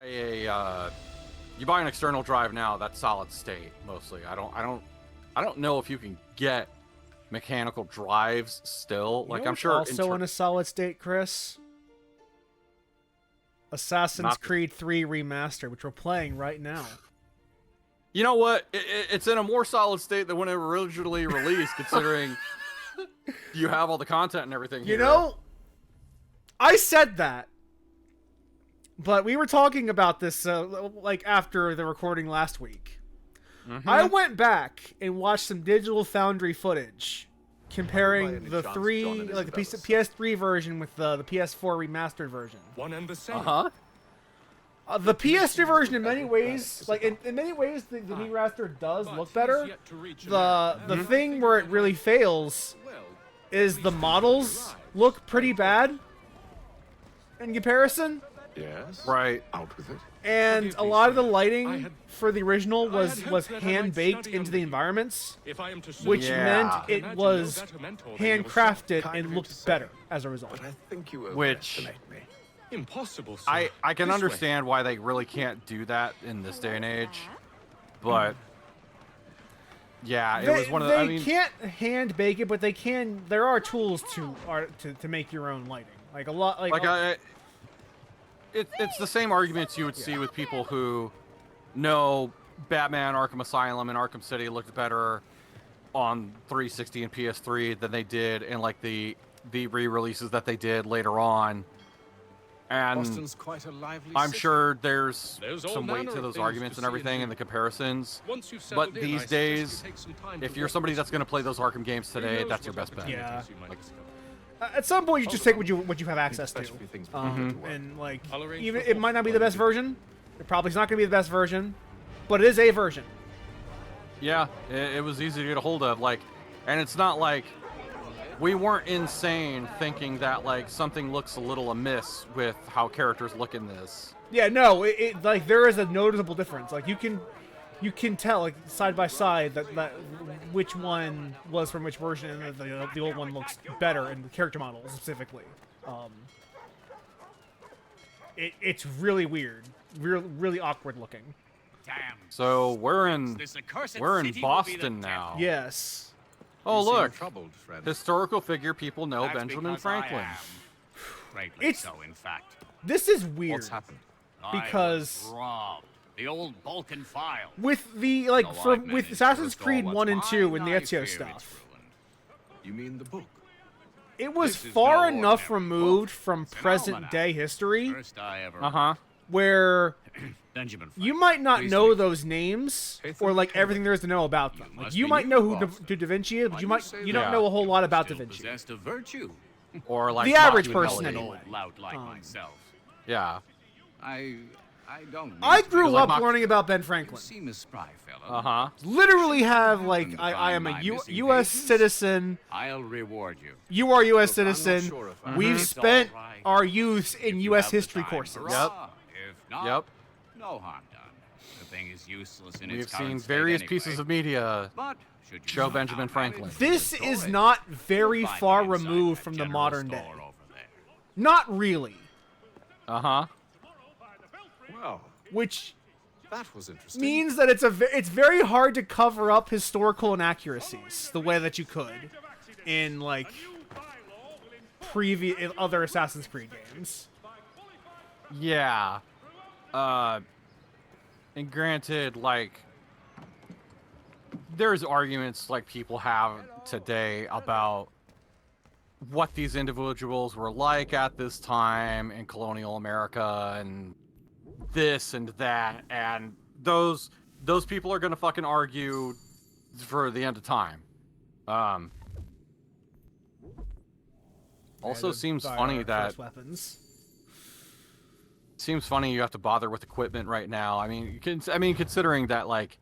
You buy an external drive now, that's solid state mostly. I don't know if you can get mechanical drives still. Like, I'm sure also in a solid state, Chris. Assassin's Creed 3 Remaster, which we're playing right now. You know what? It's in a more solid state than when it originally released, considering you have all the content and everything. You know, I said that, but we were talking about this like after the recording last week. I went back and watched some Digital Foundry footage comparing the PS3 version with the PS4 remastered version. One and the same. The PS3 version, in many ways, like in many ways, the remaster does look better. The thing where it really fails is the models look pretty bad in comparison. Yes. Right. Out with it. And a lot of the lighting for the original was hand-baked into the environments, which meant it was handcrafted and looked better as a result. Which, impossible. I can understand why they really can't do that in this day and age, but yeah, it was one of the. I mean, can't hand bake it, but they can. There are tools to make your own lighting. Like a lot, it's the same arguments you would see with people who know Batman Arkham Asylum and Arkham City looked better on 360 and PS3 than they did in like the re-releases that they did later on. And I'm sure there's some weight to those arguments and everything and the comparisons. But these days, if you're somebody that's going to play those Arkham games today, that's your best bet. Yeah. At some point, you just take what you have access to, and like even it might not be the best version. It probably is not going to be the best version, but it is a version. Yeah, it was easy to get a hold of. Like, and it's not like we weren't insane thinking that like something looks a little amiss with how characters look in this. Yeah, no, it like there is a noticeable difference. Like you can tell like side by side that which one was from which version, and the old one looks better in the character models specifically. It's really weird, really awkward looking. Damn. So we're in Boston now. Yes. Oh look, historical figure people know Benjamin Franklin. It's so, in fact. This is weird. What's happened? Because the old Balkan file. With the with Assassin's Creed 1 and 2 and the Ezio stuff. You mean the book? It was far enough removed from present day history. Where you might not know those names or like everything there is to know about them. Like, you might know who Da Vinci is, but you don't know a whole lot about Da Vinci. Or like the average person anyway. Yeah. I grew up learning about Ben Franklin. Literally have like I am a U.S. citizen. I'll reward you. You are a U.S. citizen. We've spent our youth in U.S. history courses. Yep. If not, no harm done. The thing is useless in its current We've seen state various anyway. pieces of media show Benjamin Franklin. This is not very far removed from the modern day. Not really. Wow. Which that was interesting. Means that it's very hard to cover up historical inaccuracies the way that you could in like previous other Assassin's Creed games. Yeah. And granted, like, there's arguments like people have today about what these individuals were like at this time in colonial America and this and that, and those people are gonna fucking argue for the end of time. Also seems funny that seems funny you have to bother with equipment right now. I mean, considering that, like,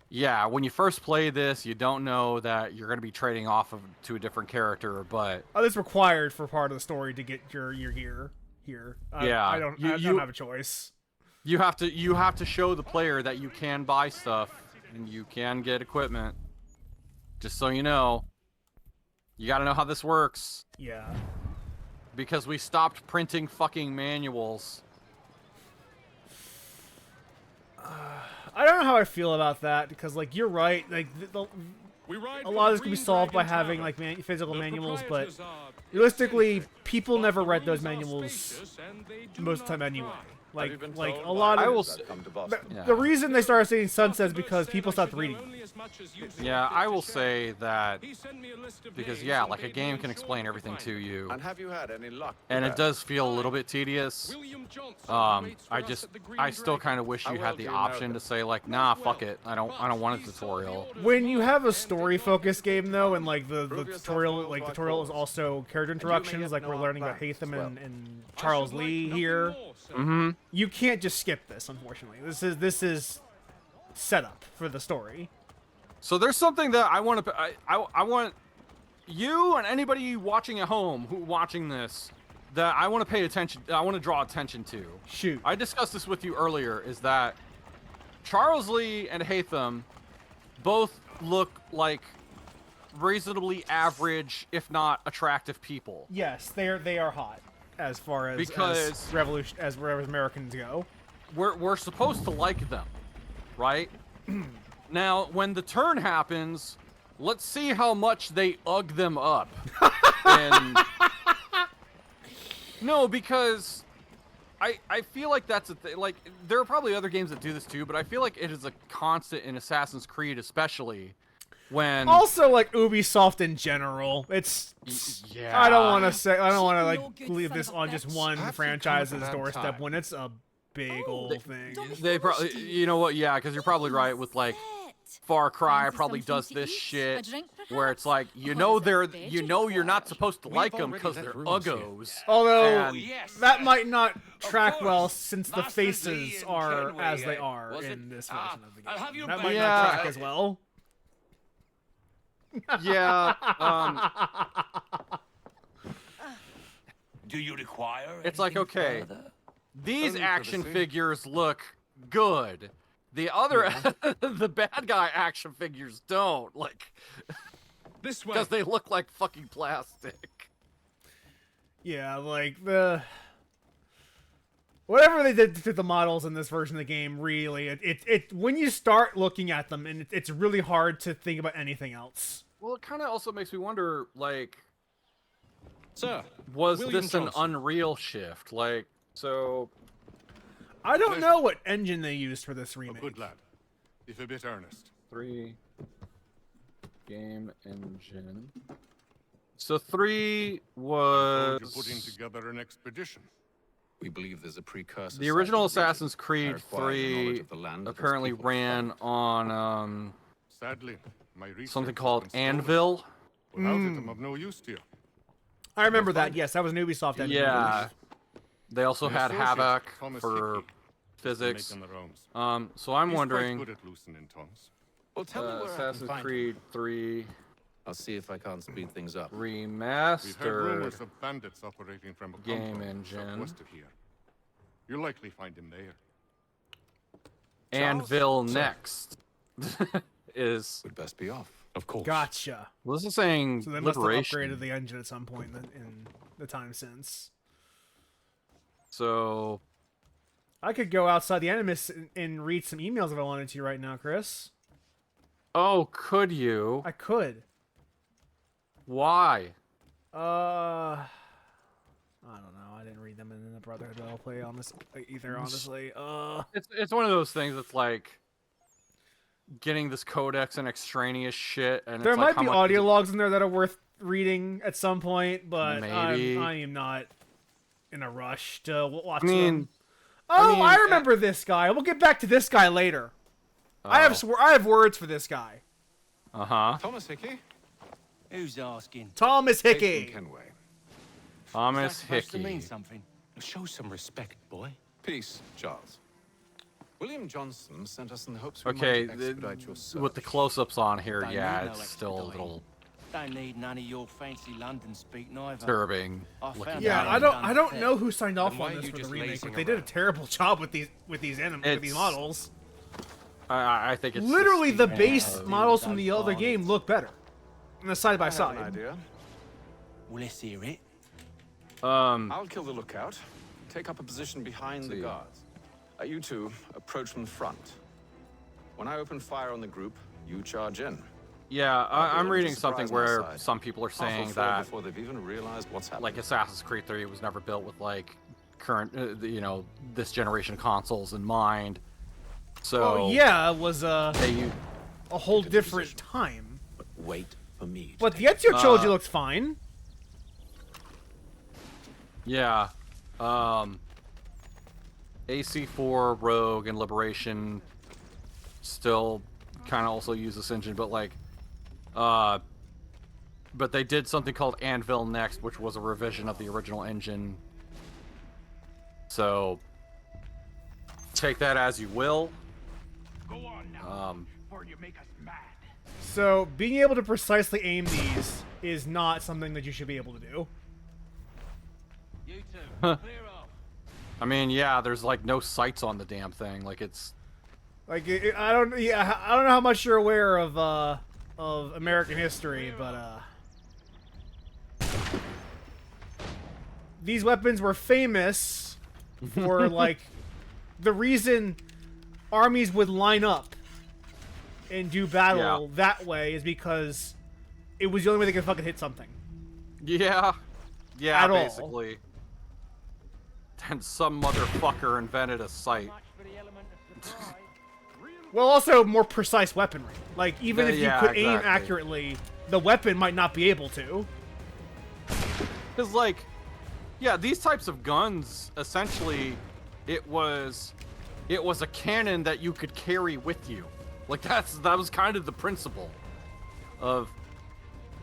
yeah, when you first play this, you don't know that you're gonna be trading off to a different character, but it's required for part of the story to get your gear here. I don't have a choice. You have to show the player that you can buy stuff and you can get equipment. Just so you know, you gotta know how this works. Yeah. Because we stopped printing fucking manuals. I feel about that because, like, you're right. Like, a lot of this can be solved by having like physical manuals, but realistically, people never read those manuals most of the time anyway. Like a lot of I will the reason they started saying sunset is because people stopped reading them. Yeah, I will say that because yeah, like a game can explain everything to you, And have you had any luck? and it does feel a little bit tedious. I still kind of wish you had the option to say like, nah, fuck it, I don't want a tutorial. When you have a story-focused game though, and like the tutorial is also character introductions, like we're learning about Hatham and Charles Lee here. Mm-hmm. You can't just skip this, unfortunately. This is setup for the story. So there's something that I want to I want you and anybody watching at home who watching this that I want to pay attention. I want to draw attention to. Shoot. I discussed this with you earlier. Is that Charles Lee and Hatham both look like reasonably average, if not attractive people. Yes, they are hot as far as because as Americans go. We're supposed to like them, right? Now, when the turn happens, let's see how much they ugg them up. And no, because I feel like that's a thing. Like, there are probably other games that do this too, but I feel like it is a constant in Assassin's Creed, especially when also like Ubisoft in general. It's yeah. I don't want to like leave this on just one franchise's doorstep when it's a big old thing. They probably, you know what? Yeah, because you're probably right with like Far Cry probably does this shit where it's like you're not supposed to like them because they're uggos. Although that might not track well since the faces are as they are in this version of the game. That might not track as well. Yeah. Do you require? It's like, okay, these action figures look good. The other, the bad guy action figures don't. Like, This way. because they look like fucking plastic. Yeah, like whatever they did to the models in this version of the game, really, it when you start looking at them, and it's really hard to think about anything else. Well, it kind of also makes me wonder, like, Sir, was William this an Johnson. Unreal shift? Like, so I don't know what engine they used for this A remake. good lad, if a bit earnest. 3 game engine. So 3 was You're putting together an expedition. we believe there's a precursor. the original site of the Assassin's region. I Creed require the knowledge 3 of the land that those apparently people ran fought. on Sadly, my research something has called been stolen. Anvil. Without it, I'm of no use to you. I remember that. Yes, that was an Ubisoft engine. Yeah. They also My had associate, Havoc Thomas for Hickey, physics. making the rounds. So I'm He's wondering, quite good at loosening tongues. Well, tell me where I can Assassin's find Creed 3 I'll see if I can't speed things up. We've heard remastered. rumors of bandits operating from a Game compound engine. southwest of here. You'll likely find him there. Anvil Sir. next is. We'd best be off. Of course. Gotcha. Well, this is saying So they must have Liberation. upgraded the engine at some point in the time since. So I could go outside the Animus and read some emails if I wanted to right now, Chris. oh, could you? I could. Why? I don't know. I didn't read them in the Brotherhood Roleplay on this either, honestly. It's one of those things that's like getting this codex and extraneous shit, and There it's like, might be how much audio is it- logs in there that are worth reading at some point, but Maybe. I am not in a rush to watch I mean, them. Oh, mean, I remember this guy. We'll get back to this guy later. I have words for this guy. Thomas Hickey? Who's asking? Thomas Based in Hickey. Kenway. Thomas Supposed to mean Hickey. something. Show some respect, boy. Peace, Charles. William Johnson sent us in the hopes Okay, we might expedite your search. with the close-ups on here, Don't yeah, need no it's still a expediting. little Don't need none of your fancy London speak neither. disturbing. I looking found Yeah, at out it. I don't know who signed off Then why on are this you for the just remake, lazing but they did a around? terrible job with these It's- models. I think it's Literally, the just- base yeah. models from the other game look better, in the side by I have an side. idea. Well, let's hear it. I'll kill the lookout. Take up a position behind the See. guards. You two approach from the front. When I open fire on the group, you charge in. Yeah, I'm I'll reading just something surprise my where side. some people are Half saying will fall that before they've even realized what's happening. like Assassin's Creed 3 was never built with like current, you know, this generation consoles in mind. So Oh yeah, it was they, a whole Good different decision. time. But wait for me. But the Ezio trilogy looked fine. yeah, AC4, Rogue, and Liberation still kind of also use this engine, but like, but they did something called Anvil Next, which was a revision of the original engine. So take that as you will. Go on now, before you make us mad. So being able to precisely aim these is not something that you should be able to do. You two, Huh. clear off. I mean, yeah, there's like no sights on the damn thing. Like it's Like I don't know how much you're aware of American history, but these weapons were famous for like the reason armies would line up and do battle that way is because it was the only way they could fucking hit something. yeah, At all. basically. And some motherfucker invented a sight. Well, also more precise weaponry. Like even if you Yeah, could aim exactly. accurately, the weapon might not be able to. Because, like, yeah, these types of guns, essentially, it was a cannon that you could carry with you. Like, that was kind of the principle of...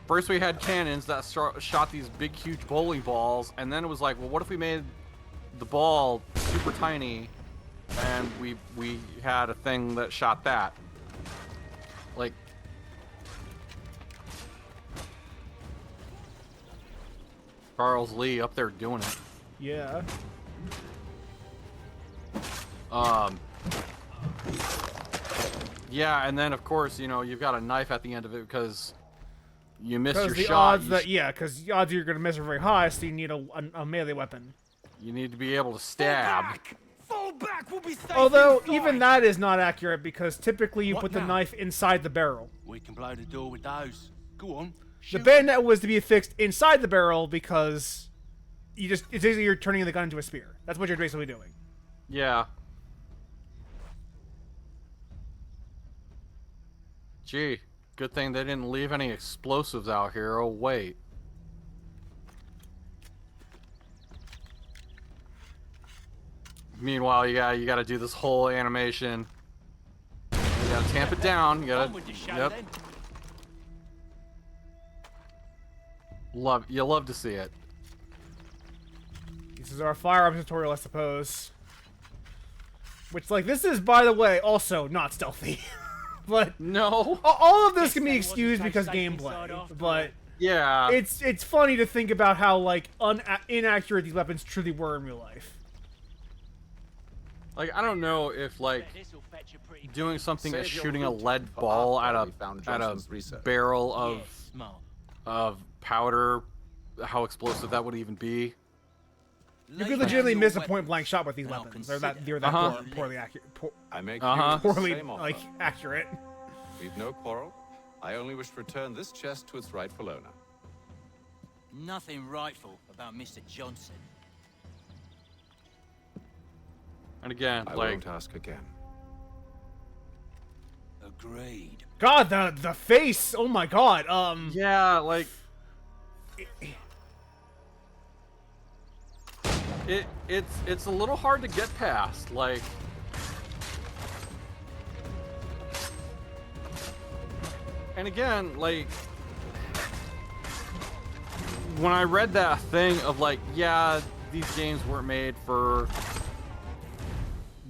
First we had cannons that shot these big, huge bowling balls, and then it was like, well, what if we made the ball super tiny, and we had a thing that shot that? Like... Charles Lee up there doing it. Yeah. Yeah, and then of course, you know, you've got a knife at the end of it because you missed your Because the shot. odds that because the odds you're gonna miss are very high, so you need a melee weapon. You need to be able to stab. Fall back, we'll be safe Although inside. even that is not accurate because typically you What put the now? knife inside the barrel. We can blow the door with those. Go on. The Shoot. bayonet was to be fixed inside the barrel because it's basically you're turning the gun into a spear. That's what you're basically doing. Yeah. Gee, good thing they didn't leave any explosives out here. Oh wait. Meanwhile, you gotta do this whole animation. You gotta tamp it down. You On gotta. with the show, Yep. then. You love to see it. This is our firearms tutorial, I suppose. Which, like, this is, by the way, also not stealthy. But No. all of this can be excused because gameplay. But Yeah. it's funny to think about how like inaccurate these weapons truly were in real life. Like, I don't know if like This'll fetch you pretty doing something as Save your shooting a loot lead for ball after at we found a Johnson's research. barrel Yeah, of smart. powder, how explosive that would even be. You could legitimately miss a point blank shot with these and I'll weapons. They're that Uh-huh. poorly accurate, I make Uh-huh. you the poorly same offer. like accurate. We've no quarrel. I only wish to return this chest to its rightful owner. Nothing rightful about Mr. Johnson. And again, I like, won't ask again. Agreed. God, the face. Oh my God. yeah, like it's a little hard to get past. Like, and again, like, when I read that thing of like, yeah, these games weren't made for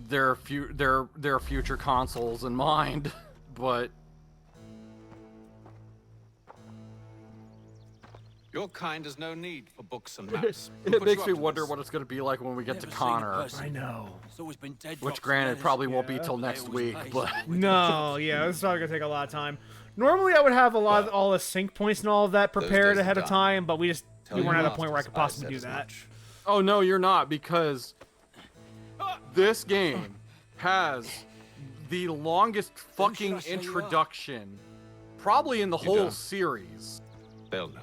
their future consoles in mind, but Your kind has no need for books and maps. Who it put makes you me up to wonder this? what it's going to be like when we get to Never seen a Connor. person. I know. It's always been dead Which, drops granted, and probably letters. won't be Yeah. till next They always week, pace but No, yeah, it's probably gonna take a lot of time. Normally, I would have all the sync points and all of that prepared days are ahead of done. time, but we Tell weren't your at a point where I masters could possibly do said as that. much. oh no, you're not, because this game has the longest fucking trust who you are. introduction, probably in the You whole don't. series. They'll know.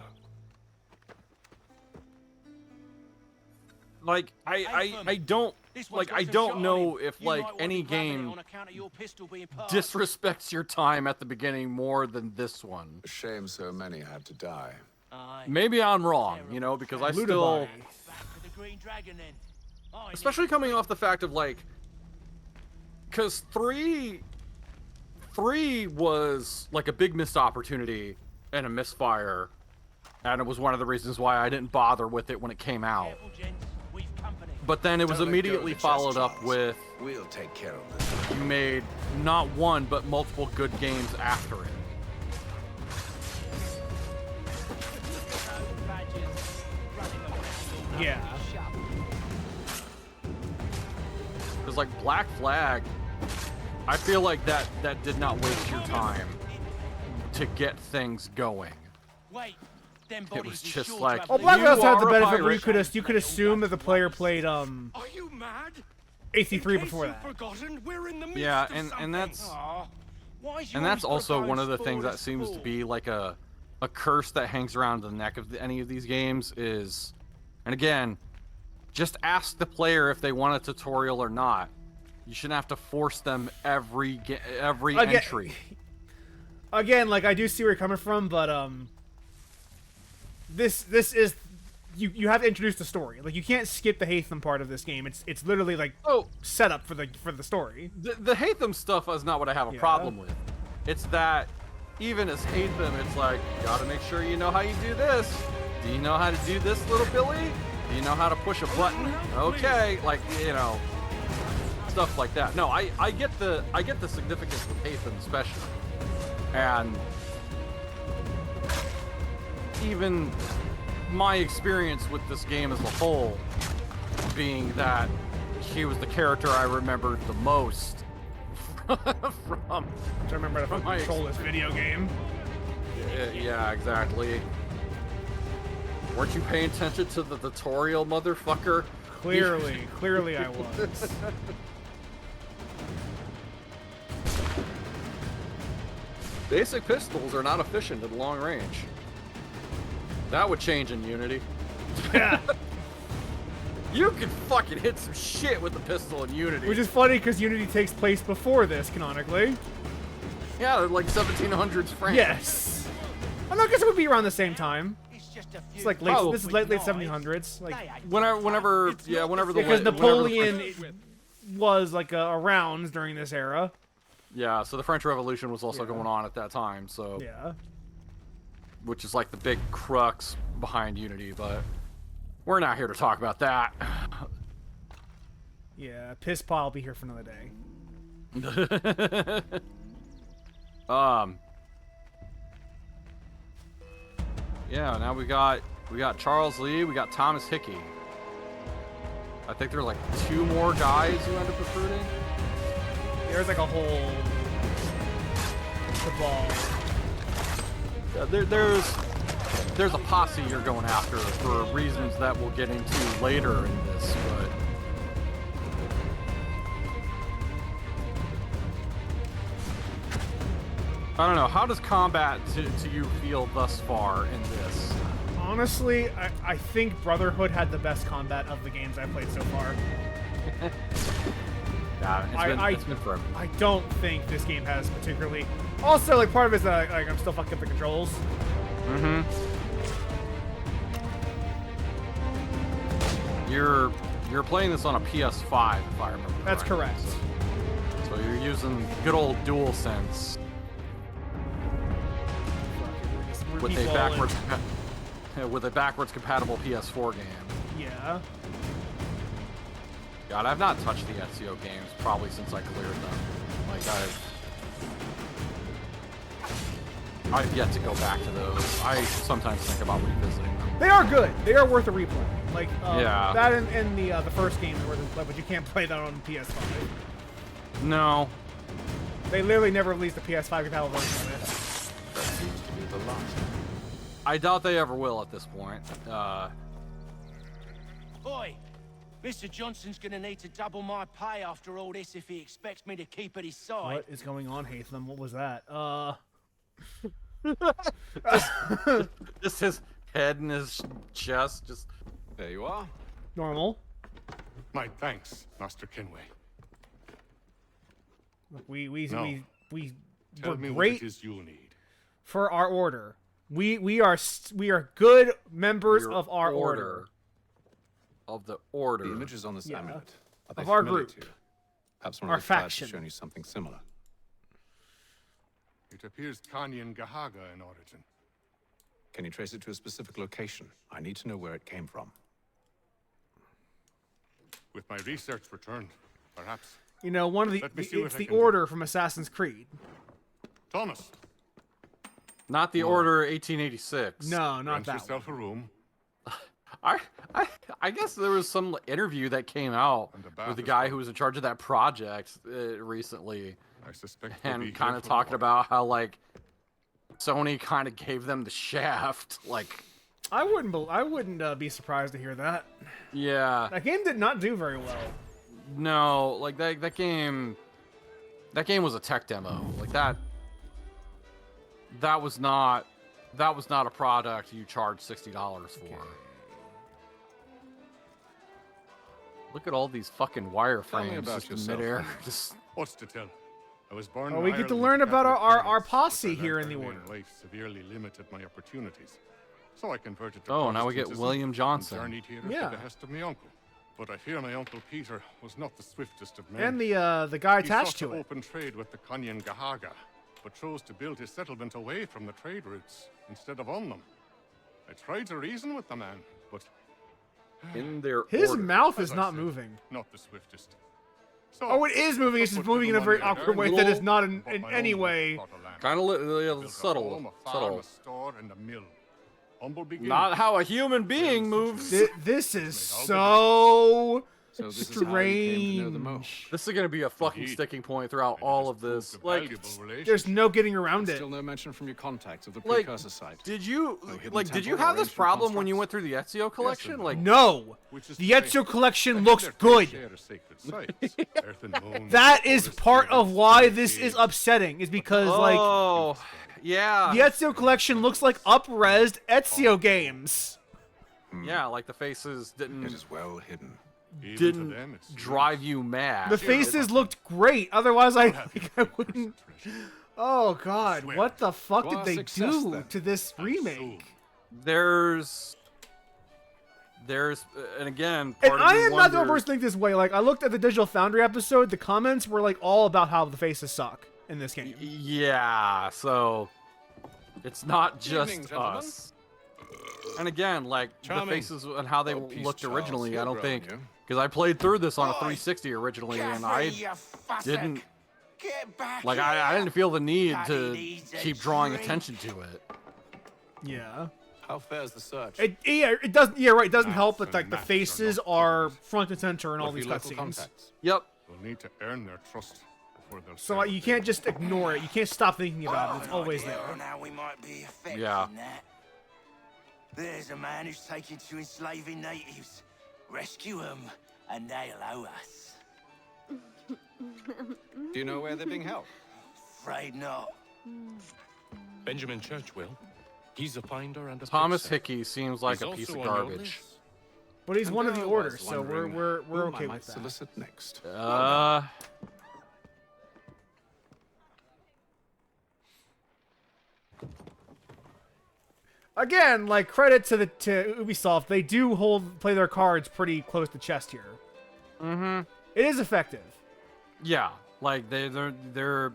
Like I don't This one's like got I some don't shot on know him. if You like might want any to be grabbing it game on account of your pistol being parked. disrespects your time at the beginning more than this one. A shame so many had to die. Aye. Maybe I'm wrong, you know, because I still, Ludovic. Back to the Green Dragon then. I especially coming off the fact of like, because three was like a big missed opportunity and a misfire, and it was one of the reasons why I didn't bother with it when it came out. Careful, gents. We've company. But then it was Don't let go of immediately the chest, followed up Charles. with We'll take care of this. you made not one but multiple good games after it. Yeah. Because like Black Flag, I feel like that did not waste your time to get things going. Wait, them It was bodies is just sure like- to have Well, Black You Ops had the are a benefit where pirate. you could assume that the player played Are you mad? AC3 In before case that. you've forgotten, we're in the midst Yeah, of and something. that's Aw, why is you and that's always also gotta one go of the and things spoil that the seems to sport? be like a curse that hangs around the neck of any of these games is, and again, just ask the player if they want a tutorial or not. You shouldn't have to force them every Again- entry. Again, like I do see where you're coming from, but this is you have to introduce the story. Like you can't skip the Hatham part of this game. It's literally like Oh, set up for the story. the Hatham stuff is not what I have a Yeah. problem with. It's that even as Hatham, it's like, you gotta make sure you know how you do this. Do you know how to do this, little Billy? Do you know how to push a button? Okay, like, you know, stuff like that. No, I get the significance of Hatham especially. And even my experience with this game as a whole being that he was the character I remembered the most from Which I remember if I My control this video game. yeah, exactly. Weren't you paying attention to the tutorial, motherfucker? Clearly I was. Basic pistols are not efficient at long range. That would change in Unity. Yeah. You could fucking hit some shit with the pistol in Unity. Which is funny because Unity takes place before this, canonically. yeah, they're like 1700s frames. Yes. I know, I guess it would be around the same time. It's just a few It's like late. Oh. This is late 1700s. Like Whenever the because whenever Napoleon French- was like around during this era. yeah, so the French Revolution was also Yeah. going on at that time, so Yeah. which is like the big crux behind Unity, but we're not here to talk about that. Yeah. Piss Paw will be here for another day. Yeah, now we got Charles Lee, we got Thomas Hickey. I think there are like 2 more guys who end up recruiting. There's like a whole cabal. There's a posse you're going after for reasons that we'll get into later in this, but I don't know. How does combat to you feel thus far in this? Honestly, I think Brotherhood had the best combat of the games I've played so far. Yeah, it's been forever. I don't think this game has particularly. Also, like part of it is that like I'm still fucking up the controls. Mm-hmm. You're playing this on a PS5, if I remember. That's correct. So you're using good old DualSense with a backwards compatible PS4 game. Yeah. God, I've not touched the Ezio games probably since I cleared them. Like I've yet to go back to those. I sometimes think about revisiting them. They are good. They are worth a replay. Like Yeah. that and the first game are worth a replay, but you can't play that on PS5. No. They literally never released a PS5 compatible version of it. That seems to be the last. I doubt they ever will at this point. Boy, Mr. Johnson's gonna need to double my pay after all this if he expects me to keep at his side. What is going on, Hatham? What was that? Just his head and his chest. Just There you are. Normal. My thanks, Master Kenway. Look, No. we Tell were me what great it is you'll need. for our order. We are good members your of our order. Of the order. The images on this Yeah. amulet. Are they Of our familiar group. to you? Perhaps one Our of the tribes faction. has shown you something similar. It appears Kanyan Gahaga in origin. Can you trace it to a specific location? I need to know where it came from. With my research returned, perhaps. You know, one of the Let me see what it's I the can do. order from Assassin's Creed. Thomas, Not the order 1886. No, not rent that one. yourself a room. I guess there was some interview that came out And the bath with the is guy full. who was in charge of that project recently, I suspect they'll be and here kind of for talking more. about how like Sony kind of gave them the shaft. Like, I wouldn't be surprised to hear that. yeah, That game did not do very well. no, like that game was a tech demo. Like that was not a product you charge $60 for. Look at all these fucking Tell me wireframes about just in yourself, midair. Henry. Just What's to tell? I was born Oh, in we get to Ireland learn to about Catholic our parents, posse but I here learned in the early order. Life severely limited my opportunities, so I converted to Oh, now we get Protestantism William and Johnson. journeyed here Yeah. at the behest of my uncle. But I fear my uncle Peter was not the swiftest of men. And the guy He attached sought to it. open trade with the Kanyan Gahaga, but chose to build his settlement away from the trade routes instead of on them. I tried to reason with the man, but in their His order. mouth As is I not said, moving. not the swiftest. So, Oh, it is moving. It's I just put moving in a little very money I awkward earned, way that is not and bought in my any own way. plot of land. Kind of Built a subtle, home, a farm, subtle. a store, and a mill. Humble beginnings. Not how a human being moves. This is so So this is how you came to know the Mo. strange. This is gonna be a fucking Indeed. sticking point throughout And it all has of this. proved a Like, valuable relationship. There's no getting around it. Still no mention from your contacts of the like, precursor site. did you No hidden did you temple have or this ancient problem when you went constructs? through the Ezio collection? Like, No, Which is the to say, Ezio collection I have looks their fair good. share of sacred sites, earth and moon, That is forest, part of fields, why cities, this is caves. upsetting. Is because like oh, yeah, the Ezio collection looks like up-resed Ezio games. yeah, like the faces didn't It is well hidden. Even to didn't them, it's drive you mad. The faces looked great. Otherwise, I I wouldn't. Oh God, swear. what the fuck To did our they success, do then. to this I'm remake? There's, and again, And part of I me am not the only wonders- person to think this way. Like, I looked at the Digital Foundry episode. The comments were like all about how the faces suck in this game. Yeah, so it's not just Evening, gentlemen. us. And again, like Charming. the faces and how they Oh, peace, looked Charles. originally, You're I don't growing, think, you. because I played through this on a Oi, 360 originally, and Caffrey, I you fussock. didn't Get back like here. I didn't feel the need Cut to it easy, keep drawing drink. attention to it. Yeah. How fares the search? It doesn't. Yeah, right. It doesn't help that and like the maths are faces not are figures. front and center in all What of these your local cutscenes. contacts? Yep. We'll need to earn their trust before they'll So say what you they can't want. just ignore it. You can't stop thinking about it. It's An always idea there. on how we might be affecting Yeah. that. There's a man who's taken to enslaving natives. Rescue them, and they'll owe us. Do you know where they're being held? Afraid not. Benjamin Church will. He's a finder and a Thomas fixer. Hickey seems like He's a piece of also on your garbage. list. But he's And one of the I was orders, so we're wondering whom I okay might with that. solicit next. Again, like credit to Ubisoft, they do play their cards pretty close to chest here. Mm-hmm. It is effective. Yeah, like they're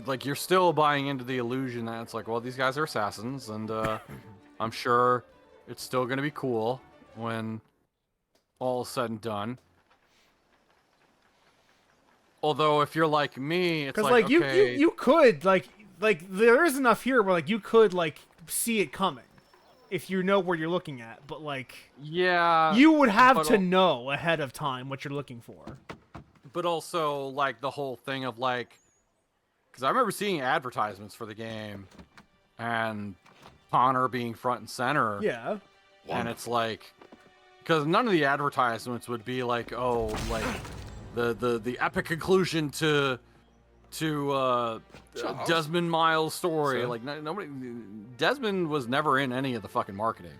like you're still buying into the illusion that it's like, well, these guys are assassins, and I'm sure it's still gonna be cool when all is said and done. Although if you're like me, it's Because like, like, okay, you could like there is enough here where like you could like see it coming if you know where you're looking at, but like yeah, you would have but to al- know ahead of time what you're looking for. but also like the whole thing of like, because I remember seeing advertisements for the game, and Connor being front and center. Yeah. And it's like, because none of the advertisements would be like, oh, like the epic conclusion to Desmond Miles' story. Sir? Like nobody, Desmond was never in any of the fucking marketing.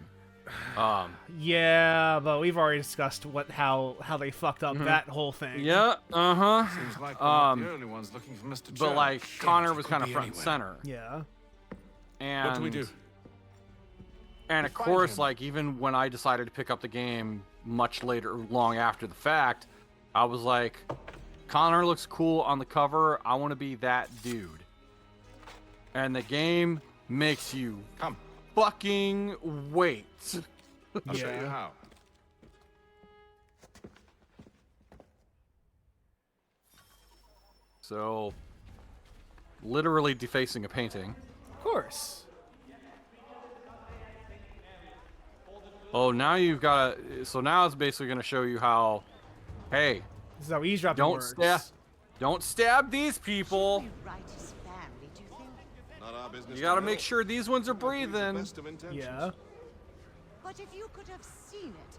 Yeah, but we've already discussed how they fucked up that whole thing. Yeah, Seems like we're not the only ones looking for Mr. but Church. like Connor was could kind of be front and anywhere. center. Yeah. And What do we do? And of find course, him. like even when I decided to pick up the game much later, long after the fact, I was like, Connor looks cool on the cover. I want to be that dude. And the game makes you Come, fucking wait. I'll show you how. So, literally defacing a painting. Of course. Oh, now you've got to. So now it's basically going to show you how. Hey, This is how eavesdropping don't works. don't stab these people. Right his family, do you think? Not our business. You got to make sure these ones are breathing. Best of intentions. Yeah. But if you could have seen it,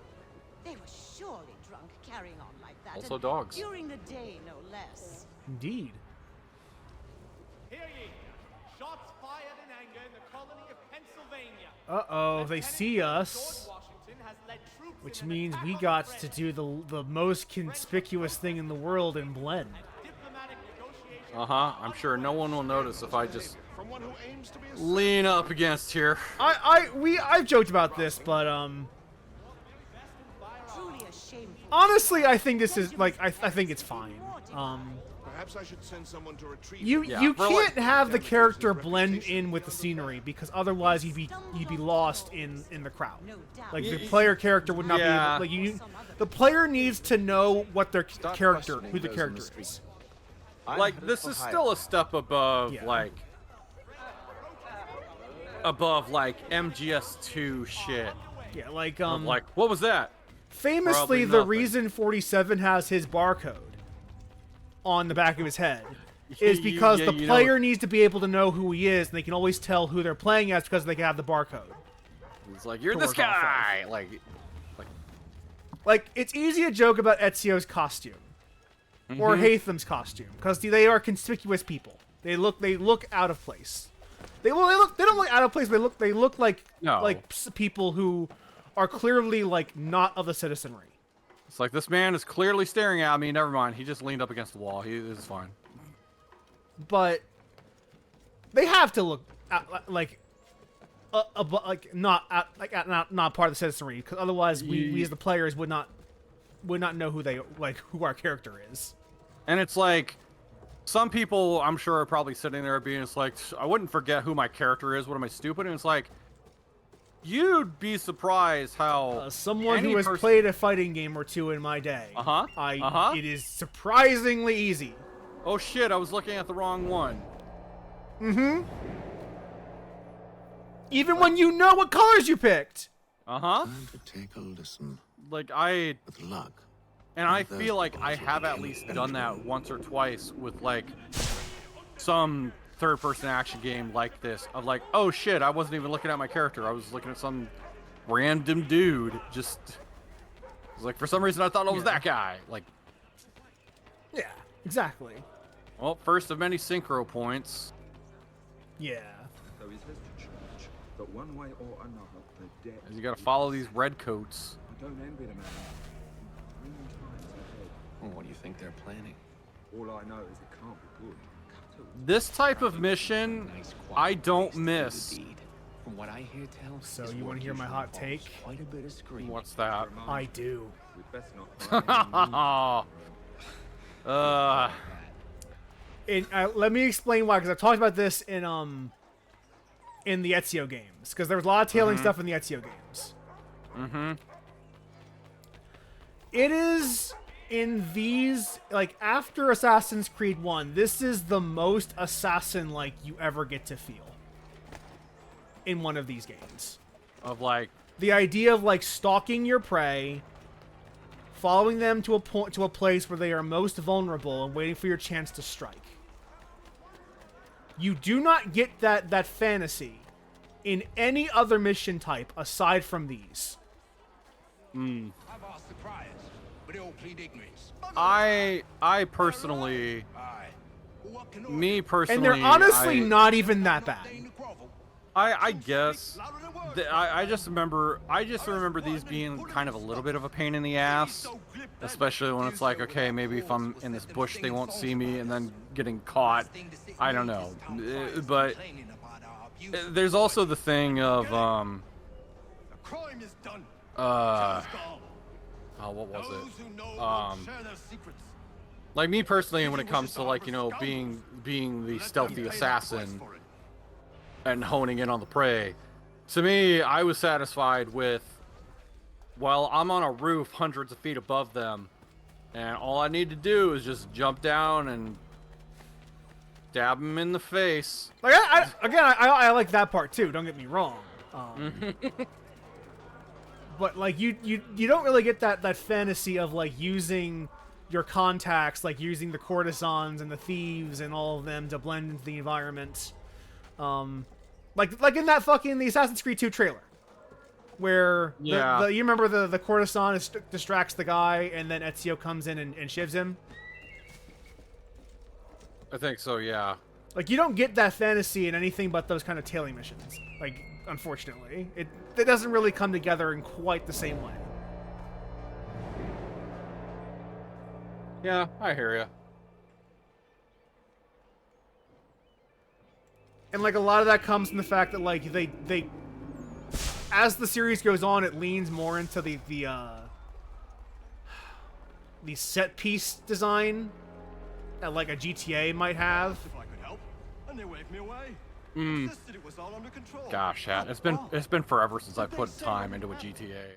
they were surely drunk carrying on like that. Also and dogs. During the day, no less. Indeed. Hear ye! Shots fired in anger in the colony of Pennsylvania. Uh-oh, they see us, George Washington has led troops which in an means attack we on got France. to do the most conspicuous thing in the world and blend. Diplomatic negotiations I'm sure no one will notice if I just From one who aims to be a lean up against here. I've joked about this, but Truly a shameful. honestly, I think this is like I think it's fine. Perhaps I should send someone to retrieve You Yeah, you for can't like- have the character blend in with the scenery because otherwise you'd be lost in the crowd. No doubt. Like the player character would not Yeah. be able, like the player needs to know what their Start character, questioning who the those on character the street. is. I'm Like headed this for is hire. still a step above Yeah. like MGS2 shit. Yeah, like Of like, what was that? famously probably the nothing. reason 47 has his barcode on the back of his head is because the you know- player needs to be able to know who he is, and they can always tell who they're playing as because they can have the barcode. It's like you're To this work off of. guy. Like it's easy to joke about Ezio's costume or Hatham's costume because they are conspicuous people. They look out of place. They don't look out of place. They look like No. people who are clearly like not of the citizenry. It's like this man is clearly staring at me. Never mind. He just leaned up against the wall. He is fine. But they have to look like not part of the citizenry because otherwise we as the players would not know who our character is. And it's like, some people I'm sure are probably sitting there being just like, I wouldn't forget who my character is. What am I, stupid? And it's like, you'd be surprised how Someone any who has person- played a fighting game or two in my day, it is surprisingly easy. Oh shit! I was looking at the wrong one. Even when you know what colors you picked. Time to take a listen. Like With luck. And I feel like I have at least done that once or twice with like some third-person action game like this. Of like, oh shit, I wasn't even looking at my character. I was looking at some random dude. Just, it was like for some reason I thought it was that guy. Like, Yeah, exactly. well, first of many synchro points. Yeah. So he says to church that one way or another, the debt. You gotta follow these red coats. I don't envy the man. 3 times ahead. Well, what do you think they're planning? All I know is it can't be good. Cut it. This type of mission, Nice, I quiet don't place to do miss. the deed. From what I hear tell, So this you work wanna hear my usually hot involves take? Quite a bit of screaming. What's that? I do. We'd best not. And let me explain why, because I talked about this in the Ezio games, because there was a lot of tailing stuff in the Ezio games. It is in these, like, after Assassin's Creed 1, this is the most assassin-like you ever get to feel in one of these games. Of like, The idea of, like, stalking your prey, following them to a place where they are most vulnerable, and waiting for your chance to strike. You do not get that fantasy in any other mission type aside from these. I've asked the criers, but they all plead ignorance. I personally, me personally, And they're honestly not even that bad. I guess I just remember these being kind of a little bit of a pain in the ass, especially when it's like, okay, maybe if I'm in this bush they won't see me, and then getting caught. I don't know, but there's also the thing of oh, what was it? Like me personally, when it comes to like, you know, being the stealthy assassin and honing in on the prey, to me, I was satisfied with, well, I'm on a roof hundreds of feet above them, and all I need to do is just jump down and stab them in the face. Like, I like that part too. Don't get me wrong. But like you don't really get that fantasy of like using your contacts, like using the courtesans and the thieves and all of them to blend into the environment. Like in that fucking the Assassin's Creed 2 trailer, where you remember the courtesan distracts the guy and then Ezio comes in and shivs him. I think so, yeah. Like, you don't get that fantasy in anything but those kind of tailing missions. Like, unfortunately, it doesn't really come together in quite the same way. Yeah, I hear you. And like a lot of that comes from the fact that like they as the series goes on, it leans more into the set piece design that like a GTA might have. If I could help, and they waved me away. Mm. Insisted it was all under control. Gosh, yeah, it's been forever since I put time into a GTA.